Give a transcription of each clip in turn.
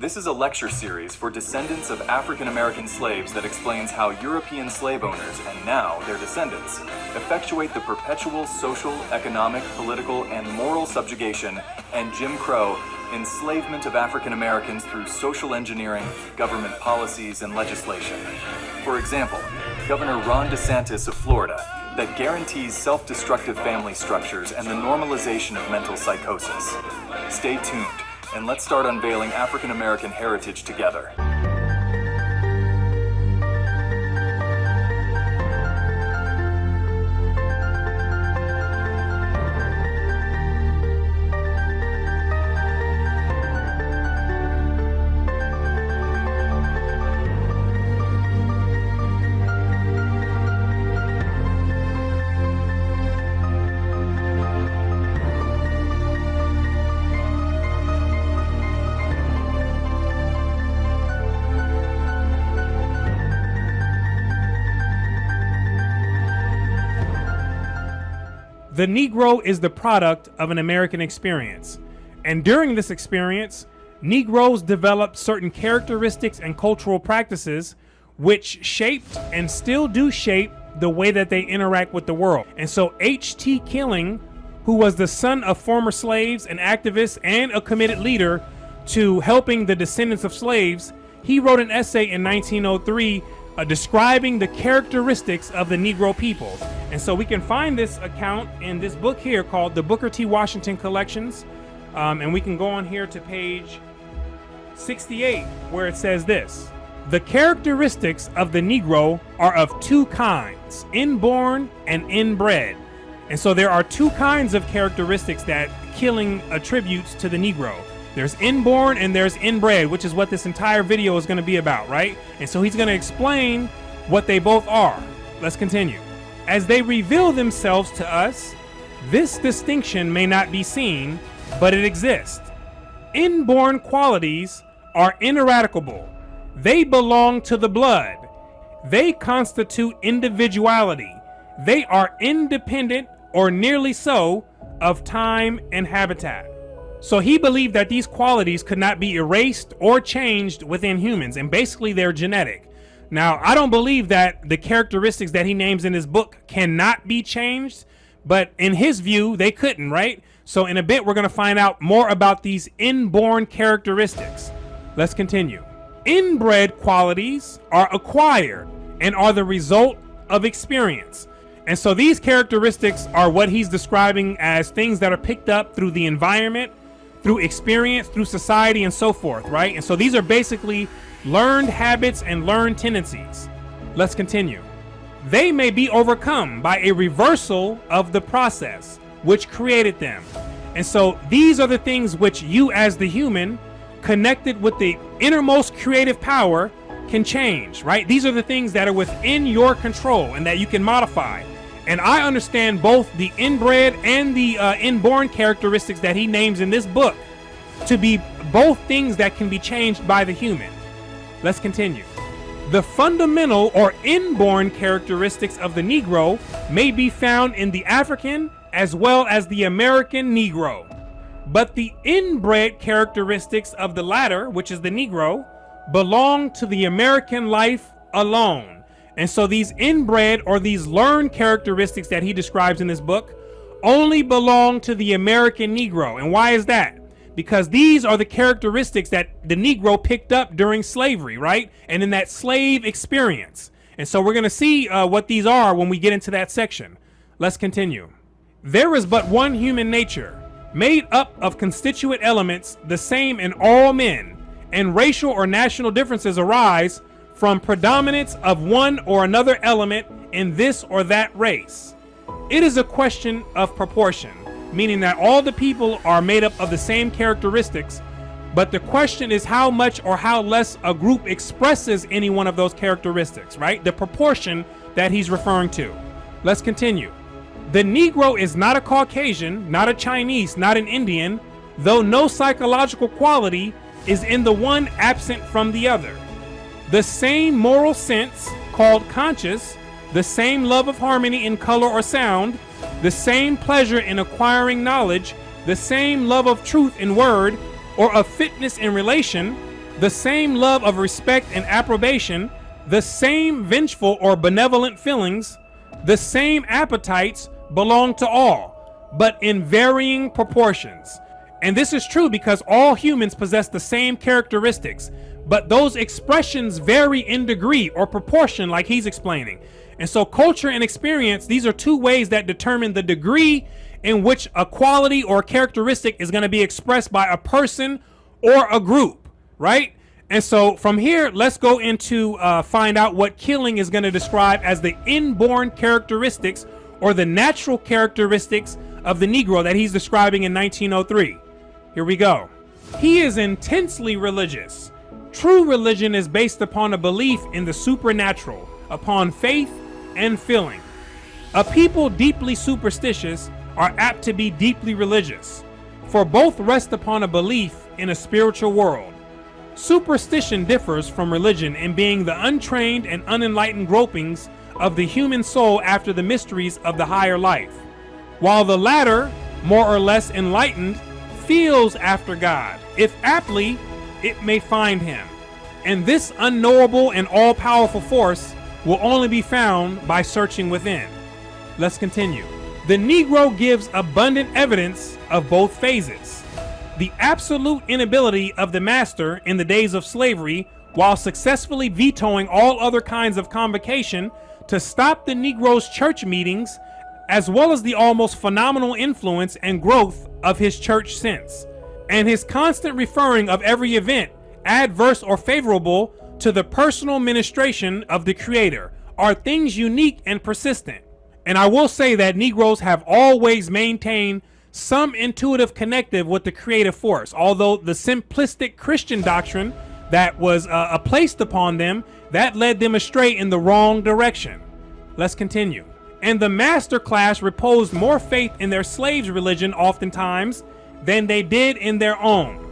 This is a lecture series for descendants of African American slaves that explains how European slave owners, and now their descendants, effectuate the perpetual social, economic, political, and moral subjugation and Jim Crow enslavement of African Americans through social engineering, government policies, and legislation. For example, Governor Ron DeSantis of Florida, that guarantees self-destructive family structures and the normalization of mental psychosis. Stay tuned, and let's start unveiling African American heritage together. The Negro is the product of an American experience, and during this experience, Negroes developed certain characteristics and cultural practices which shaped and still do shape the way that they interact with the world. And so H.T. Killing, who was the son of former slaves, an activist, and a committed leader to helping the descendants of slaves, he wrote an essay in 1903 describing the characteristics of the Negro people. And so we can find this account in this book here called the Booker T. Washington Collections. And we can go on here to page 68, where it says this: the characteristics of the Negro are of two kinds, inborn and inbred. And so there are two kinds of characteristics that Killing attributes to the Negro. There's inborn and there's inbred, which is what this entire video is going to be about, right? And so he's going to explain what they both are. Let's continue. As they reveal themselves to us, this distinction may not be seen, but it exists. Inborn qualities are ineradicable. They belong to the blood. They constitute individuality. They are independent, or nearly so, of time and habitat. So he believed that these qualities could not be erased or changed within humans, and basically they're genetic. Now, I don't believe that the characteristics that he names in his book cannot be changed, but in his view, they couldn't, right? So in a bit, we're going to find out more about these inborn characteristics. Let's continue. Inbred qualities are acquired and are the result of experience. And so these characteristics are what he's describing as things that are picked up through the environment, through experience, through society, and so forth, right? And so these are basically learned habits and learned tendencies. Let's continue. They may be overcome by a reversal of the process which created them. And so these are the things which you as the human, connected with the innermost creative power, can change, right? These are the things that are within your control and that you can modify. And I understand both the inbred and the inborn characteristics that he names in this book to be both things that can be changed by the human. Let's continue. The fundamental or inborn characteristics of the Negro may be found in the African as well as the American Negro. But the inbred characteristics of the latter, which is the Negro, belong to the American life alone. And so these inbred or these learned characteristics that he describes in this book only belong to the American Negro. And why is that? Because these are the characteristics that the Negro picked up during slavery, right? And in that slave experience. And so we're going to see what these are when we get into that section. Let's continue. There is but one human nature, made up of constituent elements the same in all men, and racial or national differences arise from predominance of one or another element in this or that race. It is a question of proportion, meaning that all the people are made up of the same characteristics, but the question is how much or how less a group expresses any one of those characteristics, right? The proportion that he's referring to. Let's continue. The Negro is not a Caucasian, not a Chinese, not an Indian, though no psychological quality is in the one absent from the other. The same moral sense, called conscious, the same love of harmony in color or sound, the same pleasure in acquiring knowledge, the same love of truth in word or of fitness in relation, the same love of respect and approbation, the same vengeful or benevolent feelings, the same appetites belong to all, but in varying proportions. And this is true because all humans possess the same characteristics, but those expressions vary in degree or proportion, like he's explaining. And so culture and experience, these are two ways that determine the degree in which a quality or characteristic is going to be expressed by a person or a group, right? And so from here, let's go into find out what Killing is going to describe as the inborn characteristics or the natural characteristics of the Negro that he's describing in 1903. Here we go. He is intensely religious. True religion is based upon a belief in the supernatural, upon faith and feeling. A people deeply superstitious are apt to be deeply religious, for both rest upon a belief in a spiritual world. Superstition differs from religion in being the untrained and unenlightened gropings of the human soul after the mysteries of the higher life, while the latter, more or less enlightened, feels after God. If aptly, it may find him. And this unknowable and all-powerful force will only be found by searching within. Let's continue. The Negro gives abundant evidence of both phases. The absolute inability of the master in the days of slavery, while successfully vetoing all other kinds of convocation, to stop the Negro's church meetings, as well as the almost phenomenal influence and growth of his church sense, and his constant referring of every event, adverse or favorable, to the personal ministration of the Creator, are things unique and persistent. And I will say that Negroes have always maintained some intuitive connective with the creative force, although the simplistic Christian doctrine that was placed upon them, that led them astray in the wrong direction. Let's continue. And the master class reposed more faith in their slaves' religion oftentimes than they did in their own.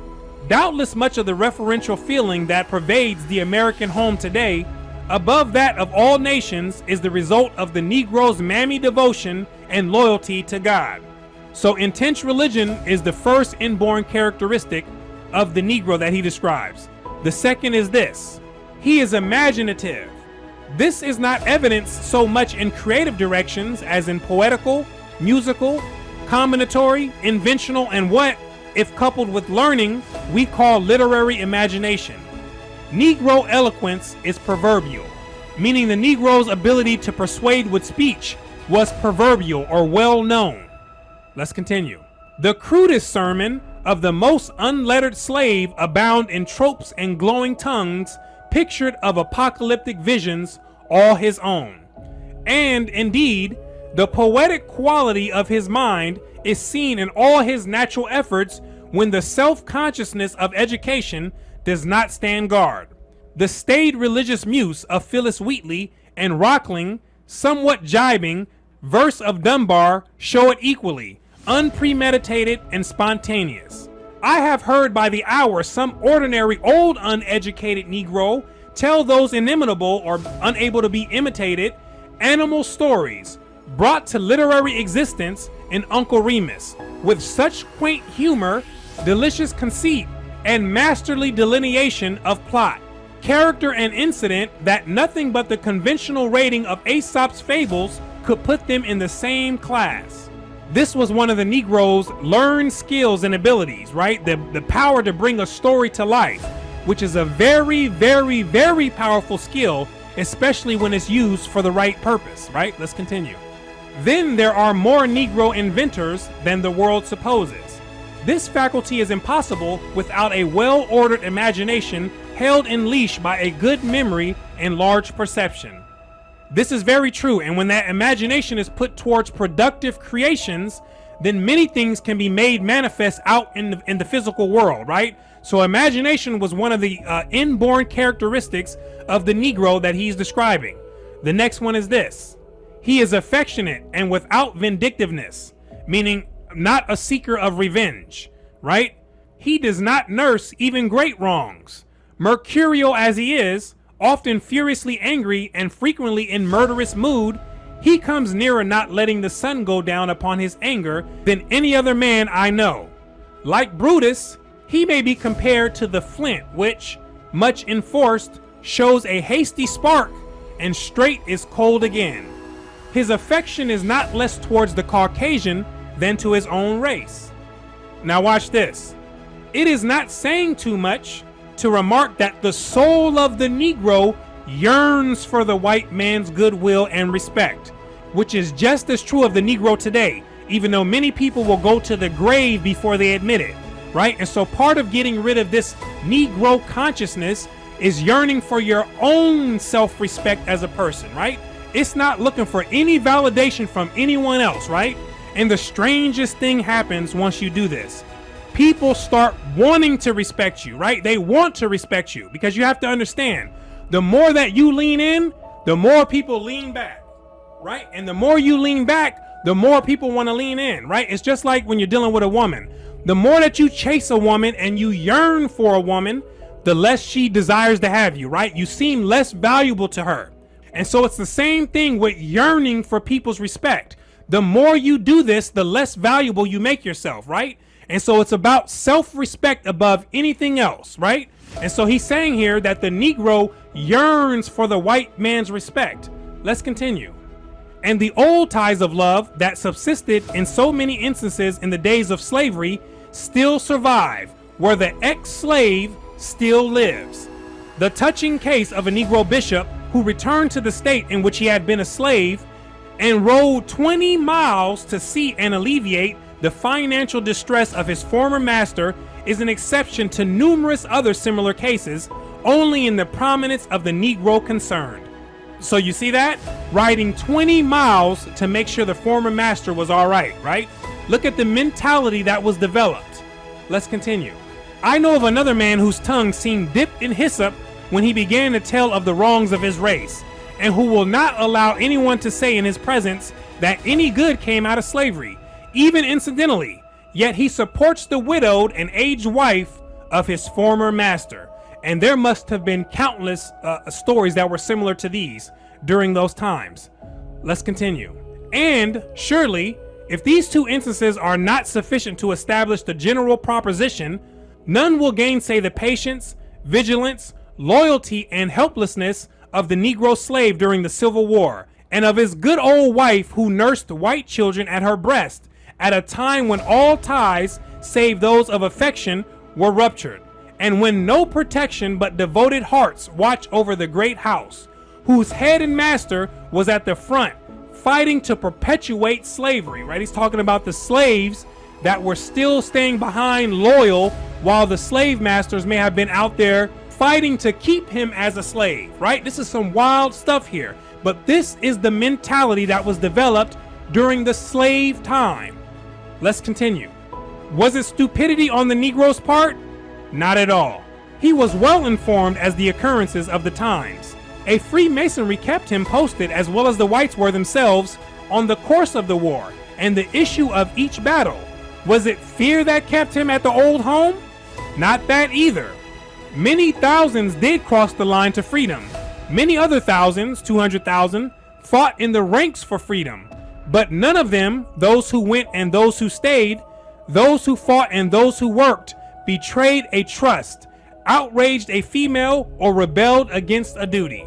Doubtless much of the referential feeling that pervades the American home today, above that of all nations, is the result of the Negro's mammy devotion and loyalty to God. So intense religion is the first inborn characteristic of the Negro that he describes. The second is this: he is imaginative. This is not evidenced so much in creative directions as in poetical, musical, combinatory, inventional, and what, if coupled with learning, we call literary imagination. Negro eloquence is proverbial, meaning the Negro's ability to persuade with speech was proverbial or well known. Let's continue. The crudest sermon of the most unlettered slave abound in tropes and glowing tongues pictured of apocalyptic visions all his own. And indeed, the poetic quality of his mind is seen in all his natural efforts when the self-consciousness of education does not stand guard. The staid religious muse of Phyllis Wheatley and Rockling, somewhat jibing, verse of Dunbar show it equally, unpremeditated and spontaneous. I have heard by the hour some ordinary old uneducated Negro tell those inimitable or unable to be imitated animal stories brought to literary existence in Uncle Remus with such quaint humor, delicious conceit, and masterly delineation of plot, character, and incident that nothing but the conventional rating of Aesop's fables could put them in the same class. This was one of the Negro's learned skills and abilities, right? The power to bring a story to life, which is a very, very, very powerful skill, especially when it's used for the right purpose, right? Let's continue. Then there are more Negro inventors than the world supposes. This faculty is impossible without a well-ordered imagination held in leash by a good memory and large perception. This is very true, and when that imagination is put towards productive creations, then many things can be made manifest out in the physical world, right? So imagination was one of the inborn characteristics of the Negro that he's describing. The next one is this: he is affectionate and without vindictiveness, meaning not a seeker of revenge, right? He does not nurse even great wrongs. Mercurial as he is, often furiously angry and frequently in murderous mood, he comes nearer not letting the sun go down upon his anger than any other man I know. Like Brutus, he may be compared to the flint which, much enforced, shows a hasty spark, and straight is cold again. His affection is not less towards the Caucasian than to his own race. Now watch this. It is not saying too much to remark that the soul of the Negro yearns for the white man's goodwill and respect, which is just as true of the Negro today, even though many people will go to the grave before they admit it, right? And so part of getting rid of this Negro consciousness is yearning for your own self-respect as a person, right? It's not looking for any validation from anyone else, right? And the strangest thing happens once you do this. People start wanting to respect you, right? They want to respect you, because you have to understand, the more that you lean in, the more people lean back, right? And the more you lean back, the more people want to lean in, right? It's just like when you're dealing with a woman. The more that you chase a woman and you yearn for a woman, the less she desires to have you, right? You seem less valuable to her. And so it's the same thing with yearning for people's respect. The more you do this, the less valuable you make yourself, right? And so it's about self-respect above anything else, right? And so he's saying here that the Negro yearns for the white man's respect. Let's continue. And the old ties of love that subsisted in so many instances in the days of slavery still survive, where the ex-slave still lives. The touching case of a Negro bishop who returned to the state in which he had been a slave and rode 20 miles to see and alleviate the financial distress of his former master is an exception to numerous other similar cases, only in the prominence of the Negro concerned. So you see that? Riding 20 miles to make sure the former master was all right? Look at the mentality that was developed. Let's continue. I know of another man whose tongue seemed dipped in hyssop when he began to tell of the wrongs of his race, and who will not allow anyone to say in his presence that any good came out of slavery, even incidentally, yet he supports the widowed and aged wife of his former master. And there must have been countless stories that were similar to these during those times. Let's continue. And surely, if these two instances are not sufficient to establish the general proposition, none will gainsay the patience, vigilance, loyalty, and helplessness of the Negro slave during the Civil War, and of his good old wife who nursed white children at her breast at a time when all ties, save those of affection, were ruptured, and when no protection but devoted hearts watched over the great house, whose head and master was at the front, fighting to perpetuate slavery, right? He's talking about the slaves that were still staying behind loyal, while the slave masters may have been out there fighting to keep him as a slave, right? This is some wild stuff here, but this is the mentality that was developed during the slave time. Let's continue. Was it stupidity on the Negro's part? Not at all. He was well informed as the occurrences of the times. A Freemasonry kept him posted, as well as the whites were themselves, on the course of the war and the issue of each battle. Was it fear that kept him at the old home? Not that either. Many thousands did cross the line to freedom. Many other thousands, 200,000, fought in the ranks for freedom. But none of them, those who went and those who stayed, those who fought and those who worked, betrayed a trust, outraged a female, or rebelled against a duty.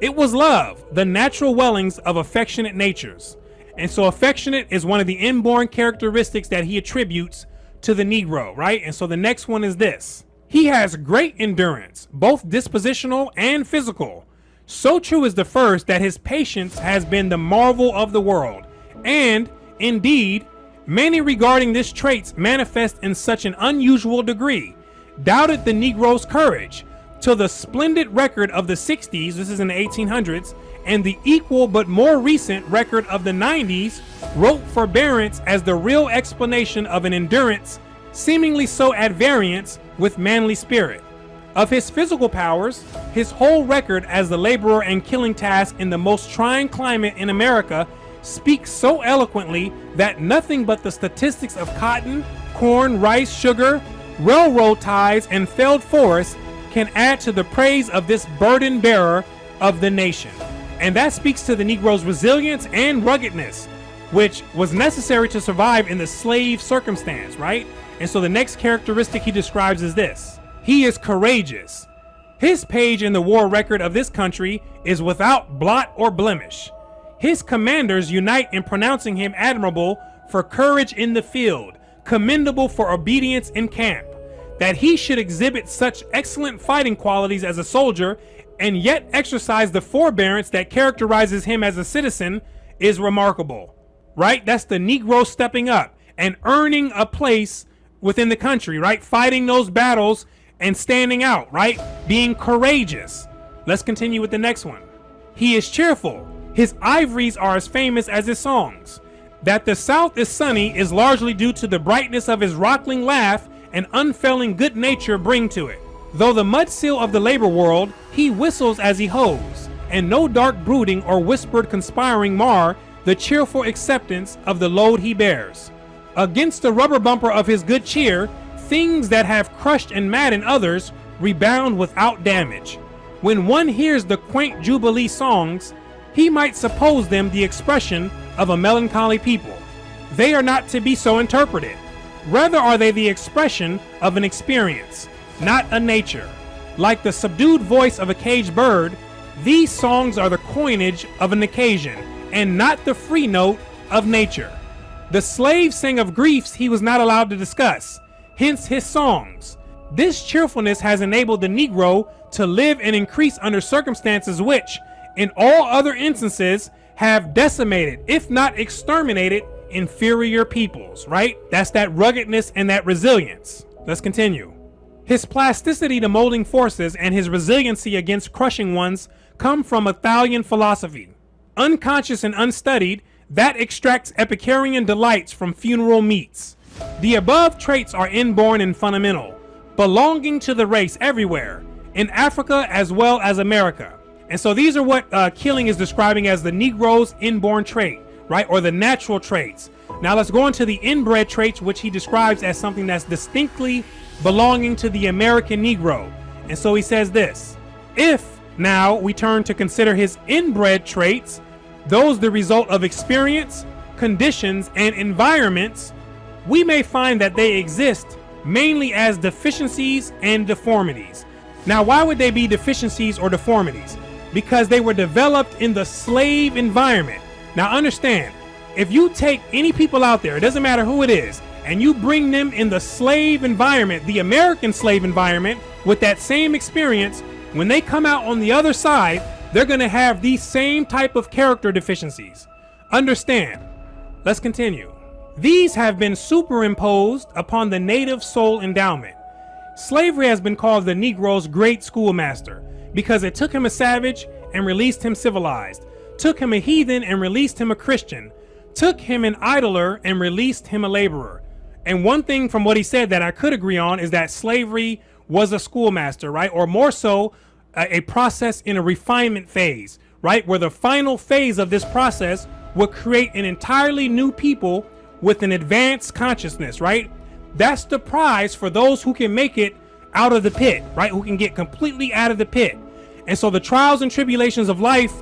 It was love, the natural wellings of affectionate natures. And so affectionate is one of the inborn characteristics that he attributes to the Negro, right? And so the next one is this. He has great endurance, both dispositional and physical. So true is the first that his patience has been the marvel of the world. And, indeed, many regarding this traits manifest in such an unusual degree, doubted the Negro's courage, till the splendid record of the 60s, this is in the 1800s, and the equal but more recent record of the 90s wrote forbearance as the real explanation of an endurance seemingly so at variance with manly spirit. Of his physical powers, his whole record as the laborer and killing task in the most trying climate in America speaks so eloquently that nothing but the statistics of cotton, corn, rice, sugar, railroad ties, and felled forests can add to the praise of this burden bearer of the nation. And that speaks to the Negro's resilience and ruggedness, which was necessary to survive in the slave circumstance, right? And so the next characteristic he describes is this. He is courageous. His page in the war record of this country is without blot or blemish. His commanders unite in pronouncing him admirable for courage in the field, commendable for obedience in camp. That he should exhibit such excellent fighting qualities as a soldier and yet exercise the forbearance that characterizes him as a citizen is remarkable, right? That's the Negro stepping up and earning a place within the country, right? Fighting those battles and standing out, right? Being courageous. Let's continue with the next one. He is cheerful. His ivories are as famous as his songs. That the South is sunny is largely due to the brightness of his rockling laugh and unfailing good nature bring to it. Though the mudsill of the labor world, he whistles as he hoes, and no dark brooding or whispered conspiring mar the cheerful acceptance of the load he bears. Against the rubber bumper of his good cheer, things that have crushed and maddened others rebound without damage. When one hears the quaint Jubilee songs, he might suppose them the expression of a melancholy people. They are not to be so interpreted. Rather are they the expression of an experience, not a nature. Like the subdued voice of a caged bird, these songs are the coinage of an occasion, and not the free note of nature. The slave sang of griefs he was not allowed to discuss, hence his songs. This cheerfulness has enabled the Negro to live and increase under circumstances which, in all other instances, have decimated, if not exterminated, inferior peoples, right? That's that ruggedness and that resilience. Let's continue. His plasticity to molding forces and his resiliency against crushing ones come from a Thalian philosophy. Unconscious and unstudied, that extracts Epicurean delights from funeral meats. The above traits are inborn and fundamental, belonging to the race everywhere, in Africa as well as America. And so these are what Killing is describing as the Negro's inborn trait, right? Or the natural traits. Now let's go into the inbred traits, which he describes as something that's distinctly belonging to the American Negro. And so he says this: if now we turn to consider his inbred traits, those the result of experience, conditions, and environments, we may find that they exist mainly as deficiencies and deformities. Now, why would they be deficiencies or deformities? Because they were developed in the slave environment. Now understand, if you take any people out there, it doesn't matter who it is, and you bring them in the slave environment, the American slave environment, with that same experience, when they come out on the other side, they're going to have these same type of character deficiencies. Understand. Let's continue. These have been superimposed upon the native soul endowment. Slavery has been called the Negro's great schoolmaster because it took him a savage and released him civilized, took him a heathen and released him a Christian, took him an idler and released him a laborer. And one thing from what he said that I could agree on is that slavery was a schoolmaster, right? Or more so, a process in a refinement phase, right? Where the final phase of this process would create an entirely new people with an advanced consciousness, right? That's the prize for those who can make it out of the pit, right? Who can get completely out of the pit. And so the trials and tribulations of life,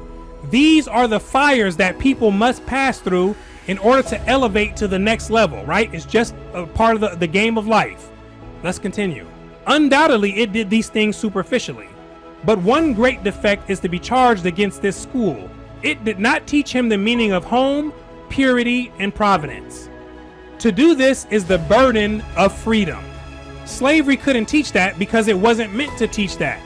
these are the fires that people must pass through in order to elevate to the next level, right? It's just a part of the game of life. Let's continue. Undoubtedly, it did these things superficially. But one great defect is to be charged against this school. It did not teach him the meaning of home, purity, and providence. To do this is the burden of freedom. Slavery couldn't teach that because it wasn't meant to teach that.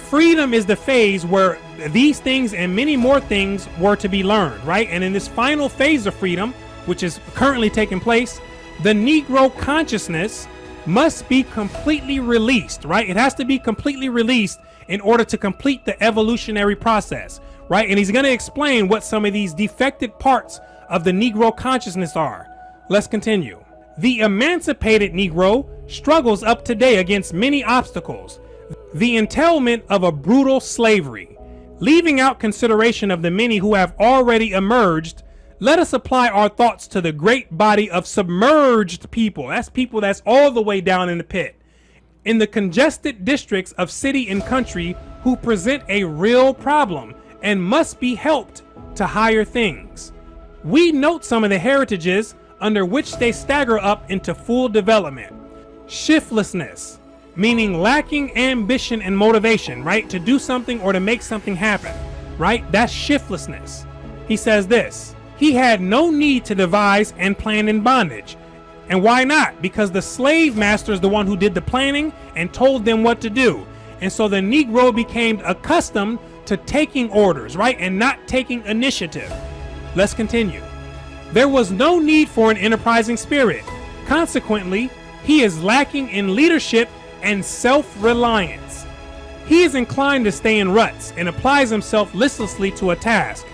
Freedom is the phase where these things and many more things were to be learned, right? And in this final phase of freedom, which is currently taking place, the Negro consciousness must be completely released, right? It has to be completely released in order to complete the evolutionary process, right? And he's going to explain what some of these defected parts of the Negro consciousness are. Let's continue. The emancipated Negro struggles up today against many obstacles. The entailment of a brutal slavery. Leaving out consideration of the many who have already emerged, let us apply our thoughts to the great body of submerged people. That's people that's all the way down in the pit. In the congested districts of city and country who present a real problem and must be helped to higher things. We note some of the heritages under which they stagger up into full development. Shiftlessness, meaning lacking ambition and motivation, right? To do something or to make something happen, right? That's shiftlessness. He says this: he had no need to devise and plan in bondage. And why not? Because the slave master is the one who did the planning and told them what to do. And so the Negro became accustomed to taking orders, right? And not taking initiative. Let's continue. There was no need for an enterprising spirit. Consequently, he is lacking in leadership and self-reliance. He is inclined to stay in ruts and applies himself listlessly to a task,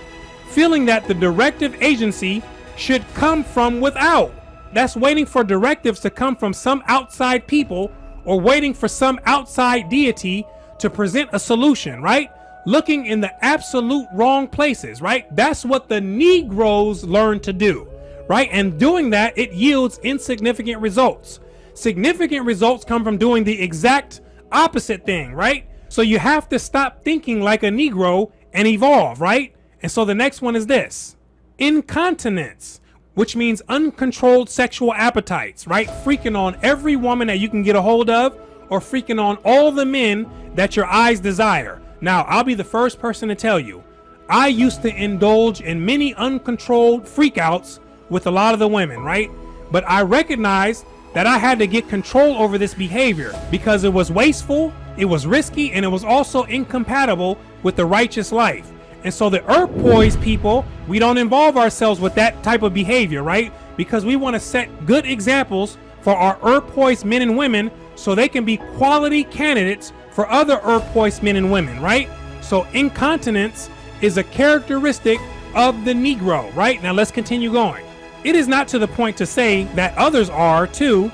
feeling that the directive agency should come from without. That's waiting for directives to come from some outside people or waiting for some outside deity to present a solution, right? Looking in the absolute wrong places, right? That's what the Negroes learn to do, right? And doing that, it yields insignificant results. Significant results come from doing the exact opposite thing, right? So you have to stop thinking like a Negro and evolve, right? And so the next one is this: incontinence, which means uncontrolled sexual appetites, right? Freaking on every woman that you can get a hold of, or freaking on all the men that your eyes desire. Now, I'll be the first person to tell you, I used to indulge in many uncontrolled freakouts with a lot of the women, right? But I recognized that I had to get control over this behavior because it was wasteful, it was risky, and it was also incompatible with the righteous life. And so the poised people, we don't involve ourselves with that type of behavior, right? Because we want to set good examples for our poised men and women so they can be quality candidates for other poised men and women, right? So incontinence is a characteristic of the Negro, right? Now let's continue going. It is not to the point to say that others are too.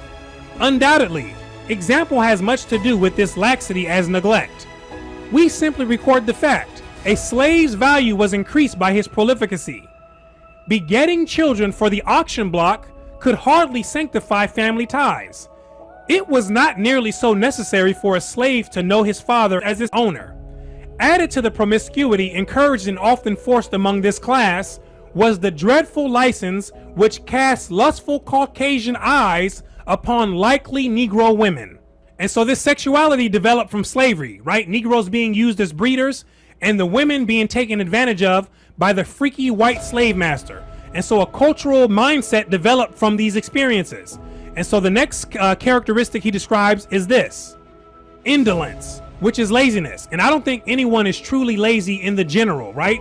Undoubtedly, example has much to do with this laxity as neglect. We simply record the fact. A slave's value was increased by his prolificacy. Begetting children for the auction block could hardly sanctify family ties. It was not nearly so necessary for a slave to know his father as his owner. Added to the promiscuity encouraged and often forced among this class was the dreadful license which cast lustful Caucasian eyes upon likely Negro women. And so this sexuality developed from slavery, right? Negroes being used as breeders, and the women being taken advantage of by the freaky white slave master. And so a cultural mindset developed from these experiences. And so the next characteristic he describes is this: indolence, which is laziness. And I don't think anyone is truly lazy in the general, right?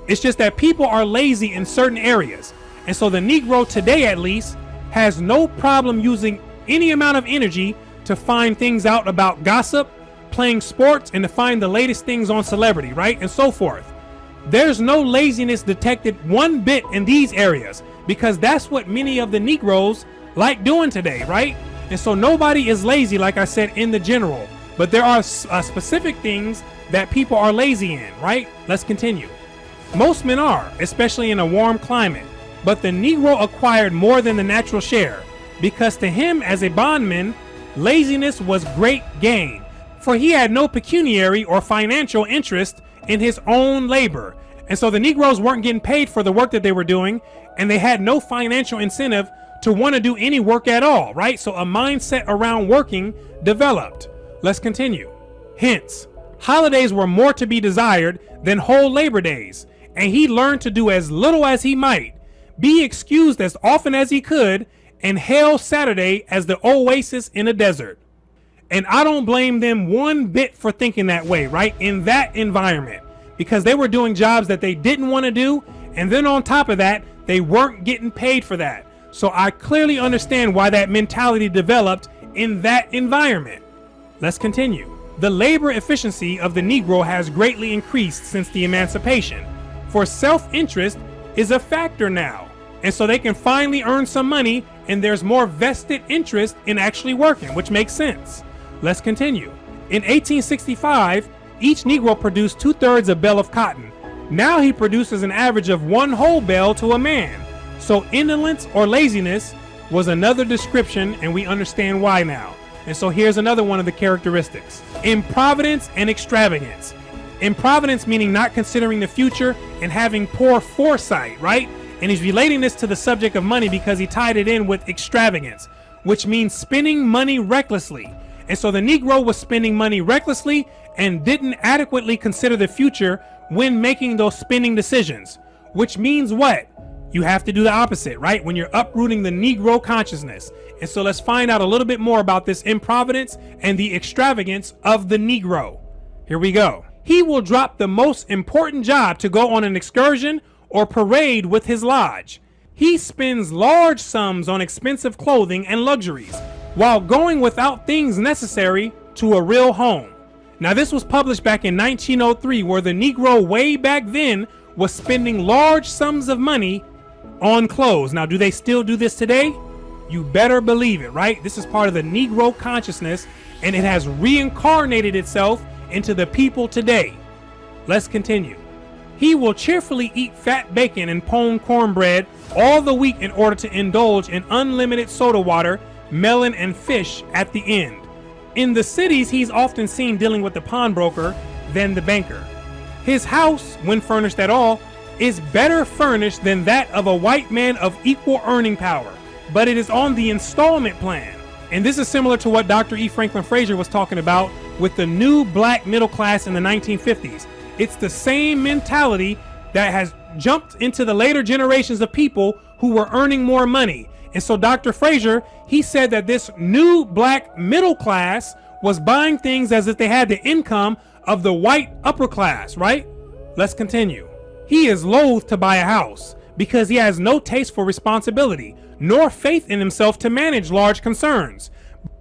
It's just that people are lazy in certain areas. And so the Negro today, at least, has no problem using any amount of energy to find things out about gossip, playing sports, and to find the latest things on celebrity, right? And so forth. There's no laziness detected one bit in these areas because that's what many of the Negroes like doing today, right? And so nobody is lazy, like I said, in the general, but there are specific things that people are lazy in, right? Let's continue. Most men are, especially in a warm climate, but the Negro acquired more than the natural share because to him as a bondman, laziness was great gain. For he had no pecuniary or financial interest in his own labor. And so the Negroes weren't getting paid for the work that they were doing, and they had no financial incentive to want to do any work at all, right? So a mindset around working developed. Let's continue. Hence, holidays were more to be desired than whole labor days, and he learned to do as little as he might, be excused as often as he could, and hail Saturday as the oasis in a desert. And I don't blame them one bit for thinking that way, right? In that environment, because they were doing jobs that they didn't want to do. And then on top of that, they weren't getting paid for that. So I clearly understand why that mentality developed in that environment. Let's continue. The labor efficiency of the Negro has greatly increased since the emancipation, for self-interest is a factor now. And so they can finally earn some money, and there's more vested interest in actually working, which makes sense. Let's continue. In 1865, each Negro produced 2/3 a bale of cotton. Now he produces an average of 1 whole bale to a man. So indolence or laziness was another description, and we understand why now. And so here's another one of the characteristics: improvidence and extravagance. Improvidence meaning not considering the future and having poor foresight, right? And he's relating this to the subject of money because he tied it in with extravagance, which means spending money recklessly. And so the Negro was spending money recklessly and didn't adequately consider the future when making those spending decisions, which means what? You have to do the opposite, right? When you're uprooting the Negro consciousness. And so let's find out a little bit more about this improvidence and the extravagance of the Negro. Here we go. He will drop the most important job to go on an excursion or parade with his lodge. He spends large sums on expensive clothing and luxuries while going without things necessary to a real home. Now, this was published back in 1903, where the Negro way back then was spending large sums of money on clothes. Now, do they still do this today? You better believe it, right? This is part of the Negro consciousness, and it has reincarnated itself into the people today. Let's continue. He will cheerfully eat fat bacon and pone cornbread all the week in order to indulge in unlimited soda water, melon, and fish at the end. In the cities, he's often seen dealing with the pawnbroker than the banker. His house, when furnished at all, is better furnished than that of a white man of equal earning power, but it is on the installment plan. And this is similar to what Dr. E. Franklin Frazier was talking about with the new black middle class in the 1950s. It's the same mentality that has jumped into the later generations of people who were earning more money. And so Dr. Frazier, he said that this new black middle class was buying things as if they had the income of the white upper class, right? Let's continue. He is loath to buy a house because he has no taste for responsibility, nor faith in himself to manage large concerns.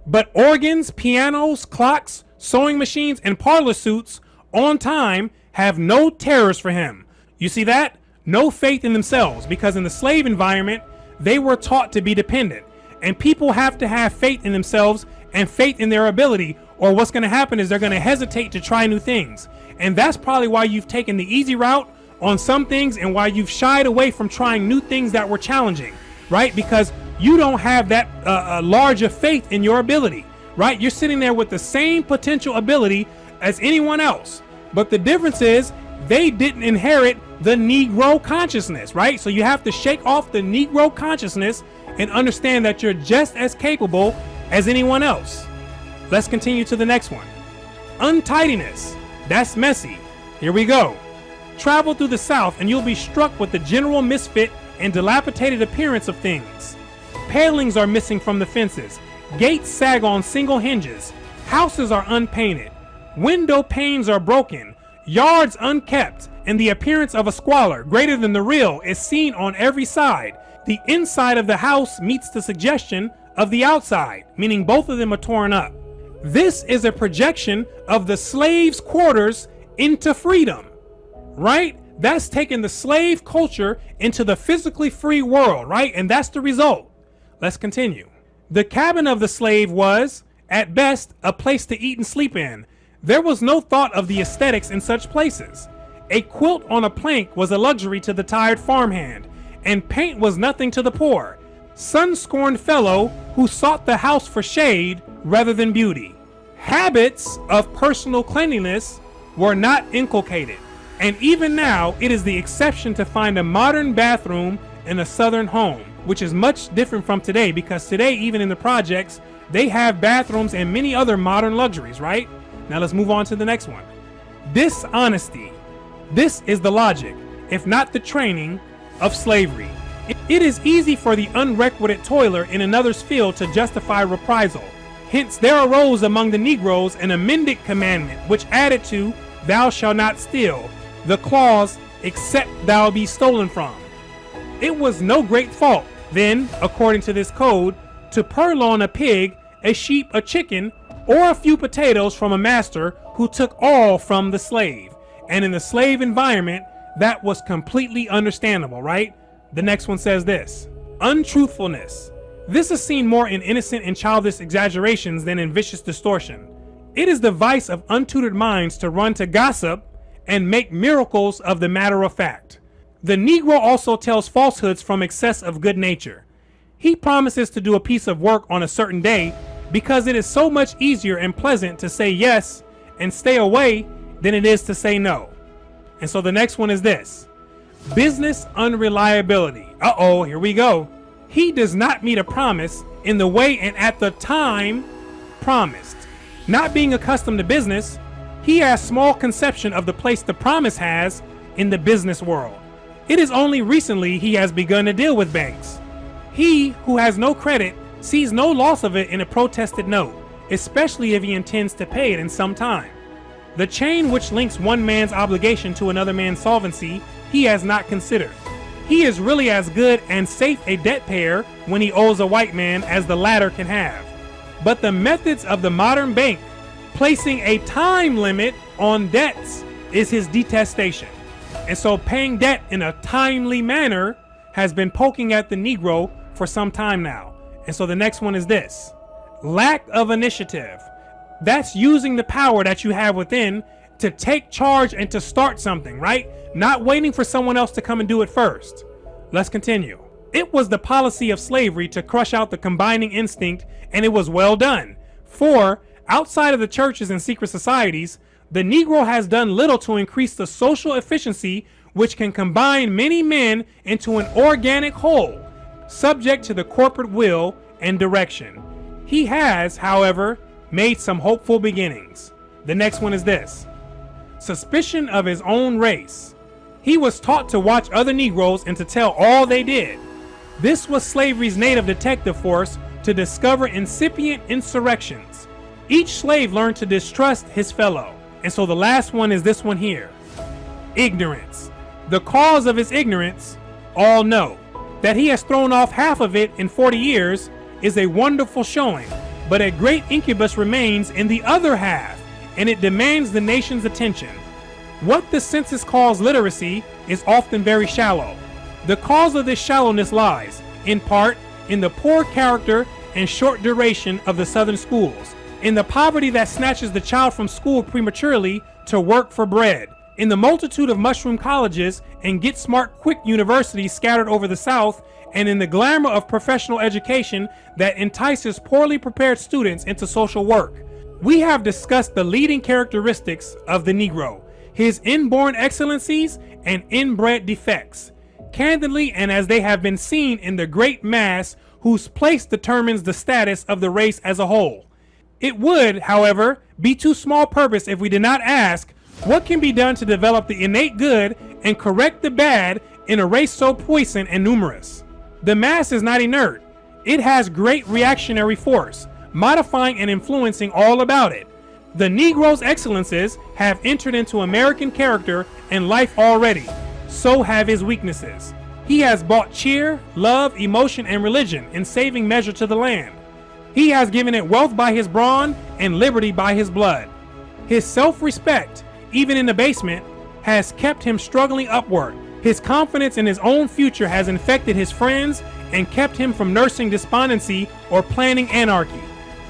But organs, pianos, clocks, sewing machines, and parlor suits on time have no terrors for him. You see that? No faith in themselves, because in the slave environment, they were taught to be dependent. And people have to have faith in themselves and faith in their ability, or what's going to happen is they're going to hesitate to try new things. And that's probably why you've taken the easy route on some things and why you've shied away from trying new things that were challenging, right? Because you don't have that larger faith in your ability, right? You're sitting there with the same potential ability as anyone else. But the difference is they didn't inherit the Negro consciousness, right? So you have to shake off the Negro consciousness and understand that you're just as capable as anyone else. Let's continue to the next one. Untidiness. That's messy. Here we go. Travel through the South and you'll be struck with the general misfit and dilapidated appearance of things. Palings are missing from the fences. Gates sag on single hinges. Houses are unpainted. Window panes are broken. Yards unkept, and the appearance of a squalor greater than the real is seen on every side. The inside of the house meets the suggestion of the outside, meaning both of them are torn up. This is a projection of the slave's quarters into freedom, right? That's taking the slave culture into the physically free world, right? And that's the result. Let's continue. The cabin of the slave was, at best, a place to eat and sleep in. There was no thought of the aesthetics in such places. A quilt on a plank was a luxury to the tired farmhand, and paint was nothing to the poor, sun-scorned fellow who sought the house for shade rather than beauty. Habits of personal cleanliness were not inculcated, and even now it is the exception to find a modern bathroom in a southern home, which is much different from today, because today, even in the projects, they have bathrooms and many other modern luxuries, right? Now let's move on to the next one. Dishonesty. This is the logic, if not the training, of slavery. It is easy for the unrequited toiler in another's field to justify reprisal. Hence there arose among the Negroes an amended commandment, which added to "Thou shalt not steal" the clause "except thou be stolen from." It was no great fault, then, according to this code, to purloin a pig, a sheep, a chicken, or a few potatoes from a master who took all from the slave. And in the slave environment, that was completely understandable, right? The next one says this: untruthfulness. This is seen more in innocent and childish exaggerations than in vicious distortion. It is the vice of untutored minds to run to gossip and make miracles of the matter of fact. The Negro also tells falsehoods from excess of good nature. He promises to do a piece of work on a certain day because it is so much easier and pleasant to say yes and stay away than it is to say no. And so the next one is this: business unreliability. Here we go. He does not meet a promise in the way and at the time promised. Not being accustomed to business, he has small conception of the place the promise has in the business world. It is only recently he has begun to deal with banks. He who has no credit sees no loss of it in a protested note, especially if he intends to pay it in some time. The chain which links one man's obligation to another man's solvency he has not considered. He is really as good and safe a debt payer when he owes a white man as the latter can have. But the methods of the modern bank, placing a time limit on debts, is his detestation. And so paying debt in a timely manner has been poking at the Negro for some time now. And so the next one is this: lack of initiative. That's using the power that you have within to take charge and to start something, right? Not waiting for someone else to come and do it first. Let's continue. It was the policy of slavery to crush out the combining instinct, and it was well done. For, outside of the churches and secret societies, the Negro has done little to increase the social efficiency which can combine many men into an organic whole, subject to the corporate will and direction. He has, however, made some hopeful beginnings. The next one is this: suspicion of his own race. He was taught to watch other Negroes and to tell all they did. This was slavery's native detective force to discover incipient insurrections. Each slave learned to distrust his fellow. And so the last one is this one here: ignorance. The cause of his ignorance, all know. That he has thrown off half of it in 40 years is a wonderful showing, but a great incubus remains in the other half, and it demands the nation's attention. What the census calls literacy is often very shallow. The cause of this shallowness lies, in part, in the poor character and short duration of the Southern schools, in the poverty that snatches the child from school prematurely to work for bread, in the multitude of mushroom colleges and get smart quick universities scattered over the South, and in the glamour of professional education that entices poorly prepared students into social work. We have discussed the leading characteristics of the Negro, his inborn excellencies and inbred defects, candidly and as they have been seen in the great mass whose place determines the status of the race as a whole. It would, however, be to small purpose if we did not ask what can be done to develop the innate good and correct the bad in a race so puissant and numerous. The mass is not inert. It has great reactionary force, modifying and influencing all about it. The Negro's excellences have entered into American character and life already. So have his weaknesses. He has brought cheer, love, emotion, and religion in saving measure to the land. He has given it wealth by his brawn and liberty by his blood. His self-respect, even in the basement, has kept him struggling upward. His confidence in his own future has infected his friends and kept him from nursing despondency or planning anarchy.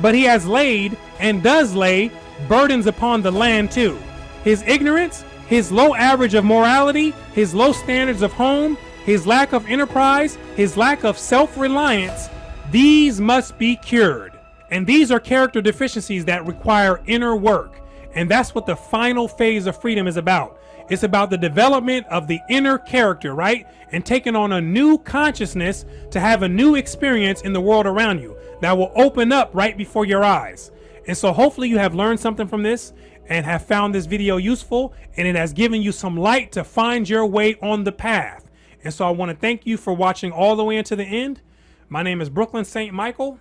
But he has laid, and does lay, burdens upon the land too. His ignorance, his low average of morality, his low standards of home, his lack of enterprise, his lack of self-reliance, these must be cured. And these are character deficiencies that require inner work. And that's what the final phase of freedom is about. It's about the development of the inner character, right? And taking on a new consciousness to have a new experience in the world around you that will open up right before your eyes. And so hopefully you have learned something from this and have found this video useful, and it has given you some light to find your way on the path. And so I want to thank you for watching all the way into the end. My name is Brooklyn St. Michael,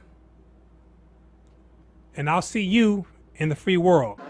and I'll see you in the free world.